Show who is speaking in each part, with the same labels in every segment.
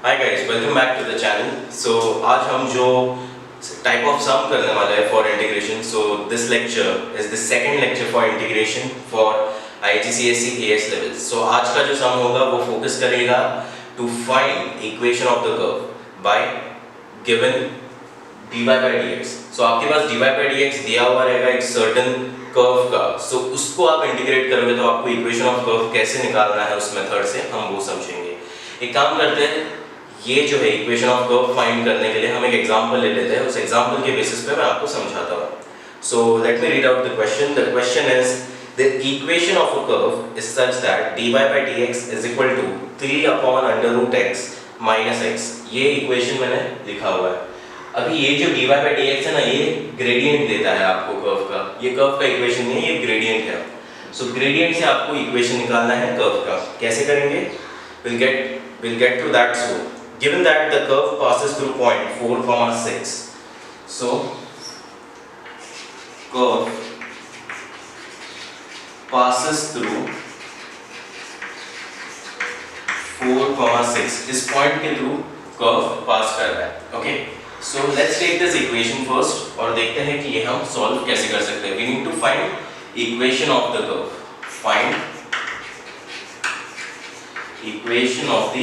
Speaker 1: Hi guys, welcome back to the channel. So आज हम जो टाइप ऑफ सम करने वाले हैं for integration, so this lecture is the second lecture for integration for IGCSE AS levels. So आज का जो सम होगा वो फोकस करेगा to find equation of the curve by given dy by dx। So आपके पास dy by dx दिया हुआ रहेगा एक सर्टेन कर्व का। सो उसको आप इंटीग्रेट करोगे तो आपको इक्वेशन ऑफ कर्व कैसे निकालना है उस मेथड से हम वो समझेंगे। एक काम करते हैं, ये जो है इक्वेशन ऑफ कर्व फाइंड करने के लिए हम एक एग्जांपल ले लेते हैं। उस एग्जांपल के बेसिस पे मैं आपको समझाता हूँ। So let me read out the question. The question is the equation of a curve is such that dy by dx is equal to 3 upon under root x minus x। ये equation मैंने लिखा हुआ है। अभी ये जो dy by dx है ना, ये ग्रेडियंट देता है आपको कर्व का। ये कर्व का इक्वेशन नहीं है, ये ग्रेडियंट है। सो ग्रेडियंट से आपको इक्वेशन निकालना है कर्व का। कैसे करेंगे? we'll get to that soon. Given that the curve passes through point 4, 6, so curve passes through 4, 6। इस पॉइंट के थ्रू कर्व पास कर रहा है। Okay, so let's take this equation first और देखते हैं कि ये हम सॉल्व कैसे कर सकते हैं। We need to find equation of the curve. Find equation of the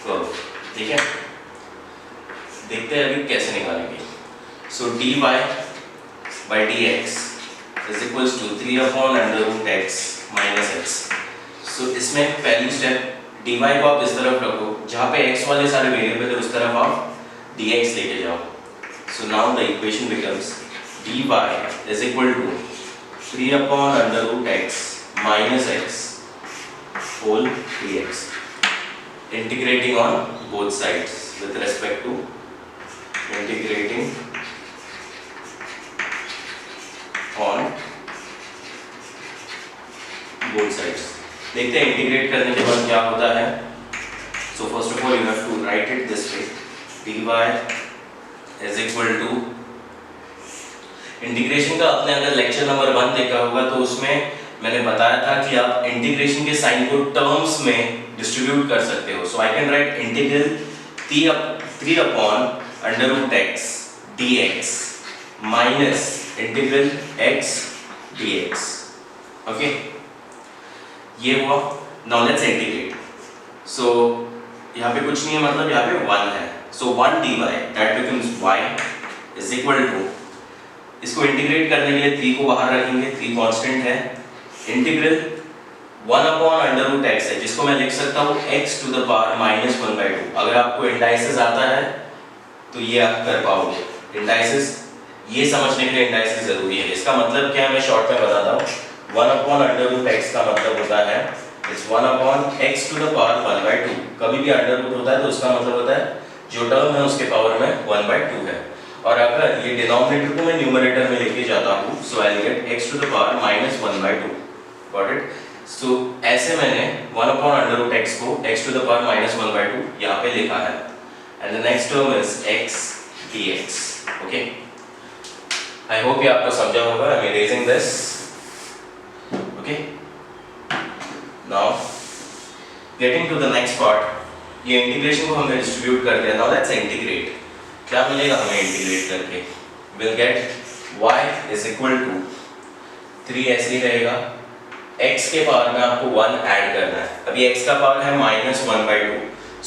Speaker 1: curve. ठीक है, देखते हैं अभी कैसे निकालेंगे। सो dy by dx is equals to 3 upon under root x minus x। सो इसमें पहली स्टेप dy को आप इस तरफ रखो, जहाँ पे x वाले सारे वेरिएबल है उस तरफ आप dx लेके जाओ। So now the equation becomes dy is equal to 3 upon under root x minus x whole dx, integrating on both sides with respect to integrating on both sides। देखते हैं इंटीग्रेट करने के बाद क्या होता है। So first of all you have to write it this way, dy is equal to, integration का आपने अगर लेक्चर नंबर 1 देखा होगा तो उसमें मैंने बताया था कि आप इंटीग्रेशन के साइन को टर्म्स में डिस्ट्रीब्यूट कर सकते हो। So I can write integral 3 upon under root x dx minus integral x dx। Okay, ये हुआ। Now let's integrate. सो यहाँ पे कुछ नहीं है, मतलब यहाँ पे 1 है। So 1 dy that becomes y is equal to, इसको इंटीग्रेट करने के लिए 3 को बाहर रखेंगे, 3 कांस्टेंट है। Integral 1 upon under root x है, जिसको मैं लिख सकता हूँ x to the power -1/2। अगर आपको इंडाइसिस आता है तो ये आप कर पाओगे। इंडाइसिस ये समझने के लिए इंडाइसिस जरूरी है। इसका मतलब क्या है, मैं शॉर्ट में बताता हूँ। 1 upon under root x का मतलब होता है it's 1 upon x to the power 1/2। कभी भी अंडर रूट होता है तो उसका मतलब होता है जो टर्म है उसके पावर में 1/2 है। और अगर ये डिनोमिनेटर को मैं न्यूमरेटर में लेके जाता हूँ, so I get x to the power -1/2। Got it? So ऐसे मैंने 1 upon under root x को x to the power -1/2 यहाँ पे लिखा है। And the next term is x dx। Okay, I hope ये आपको समझा होगा। I am erasing this. Okay, now getting to the next part. ये इंटीग्रेशन को हमने डिस्ट्रीब्यूट कर दिया। Now let's integrate. क्या मिलेगा हमें इंटीग्रेट करके? Will get y is equal to 3 ऐसे ही रहेगा। x के पावर में आपको 1 ऐड करना है। अभी x का पावर है -1/2,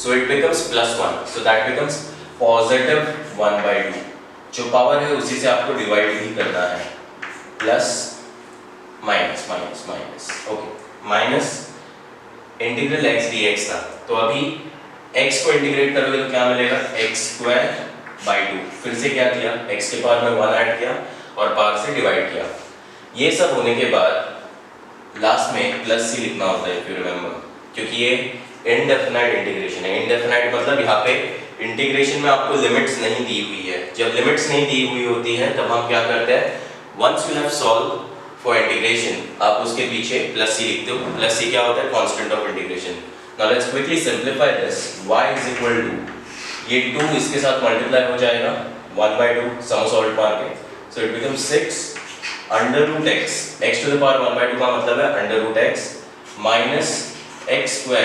Speaker 1: so it becomes +1, so that becomes positive 1/2। जो पावर है उसी से आपको डिवाइड भी करना है। Plus minus minus minus. Okay, minus integral x dx था, तो अभी x को इंटीग्रेट करोगे तो क्या मिलेगा? x²/2। फिर से क्या किया, x के पावर में 1 ऐड किया और पावर से डिवाइड किया। ये सब होने के बाद लास्ट में प्लस c लिखना होता है, इफ यू रिमेंबर, क्योंकि ये इनडेफिनाइट इंटीग्रेशन है। इनडेफिनाइट मतलब यहाँ पे इंटीग्रेशन में आपको लिमिट्स नहीं दी हुई है। जब लिमिट्स नहीं दी हुई होती है तब हम क्या करते हैं, once you have solve for integration आप उसके पीछे प्लस c लिखते हो। प्लस c क्या होता है? Constant of integration. Now let's quickly simplify this. y is equal to, ये 2 इसके साथ मल्टीप्लाई हो जाएगा 1/2 सम सॉल्व मार के, so it becomes 6 under root x, x to the power 1/2 का मतलब है under root x minus x²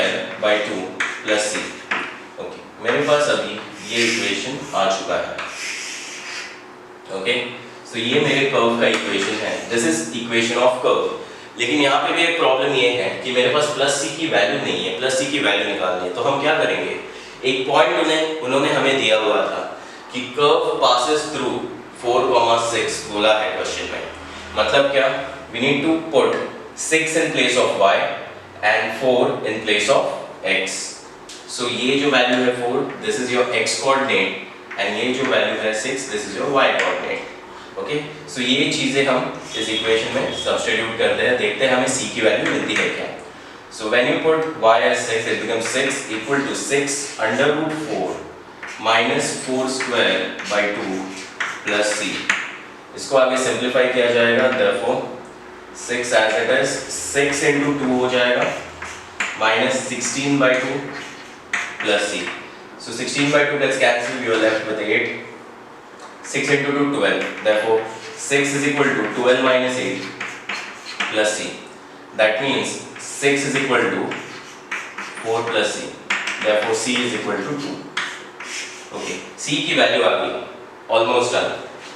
Speaker 1: by 2 plus C. Okay, मेरे पास अभी ये इक्वेशन आ चुका है। ओके, सो ये मेरे कर्व का इक्वेशन है, this is equation of curve. लेकिन यहाँ पे भी एक प्रॉब्लम ये है कि मेरे पास प्लस सी की वैल्यू नहीं है, प्लस सी की वैल्यू निकालनी है। तो हम क्या करेंगे, एक पॉइंट उन्होंने हमें दिया हुआ था कि कर्व पासेस थ्रू 4,6 बोला है क्वेश्चन में। मतलब क्या, we need to put 6 in place of y and 4 in place of x। So ये जो वैल्यू है 4, this is your x coordinate, and ये जो वैल्यू है 6, this is your y coordinate. Okay, so ये चीजें हम इस इक्वेशन में सब्स्टिट्यूट करते हैं, देखते हैं हमें c की वैल्यू मिलती है क्या। So when you put y as 6, it becomes 6 equal to 6 under root 4 minus 4 square by 2 plus c। इसको आगे सिंप्लीफाई किया जाएगा, therefore 6 as it is, 6 into 2 हो जाएगा minus 16 by 2 plus c। So 16 by 2 gets cancelled, you are left with 8. 6 into 2 12, therefore 6 is equal to 12 minus 8 plus c। That means 6 is equal to 4 plus c, therefore c is equal to 2। okay, c की value आ गई, almost done.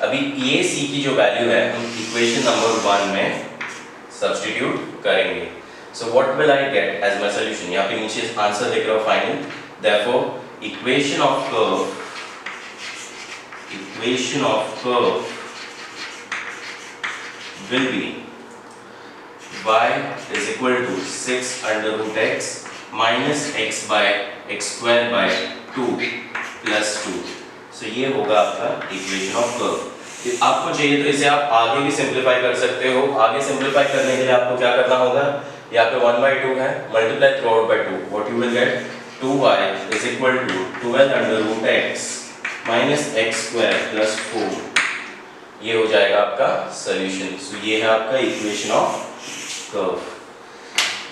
Speaker 1: अभी ये c की जो value है हम equation number 1 में substitute करेंगे। So what will I get as my solution, यहाँ पे नीचे आंसर लिख रहा हूँ final, therefore equation of curve will be y is equal to 6 under root x minus x by x square by 2 plus 2। so ये होगा आपका equation of curve. आपको चाहिए तो इसे आप आगे भी सिंप्लीफाई कर सकते हो। आगे सिंप्लीफाई करने के लिए आपको क्या करना होगा, यहाँ पे 1/2 है, multiply through out by 2, what you will get 2y is equal to 12 under root x minus x square plus 4। ये हो जाएगा आपका सॉल्यूशन। सो ये है आपका equation of curve.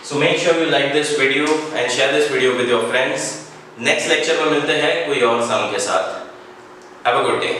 Speaker 1: So make sure you like this video and share this video with your friends. Next lecture में मिलते हैं कोई और सम के साथ। Have a good day.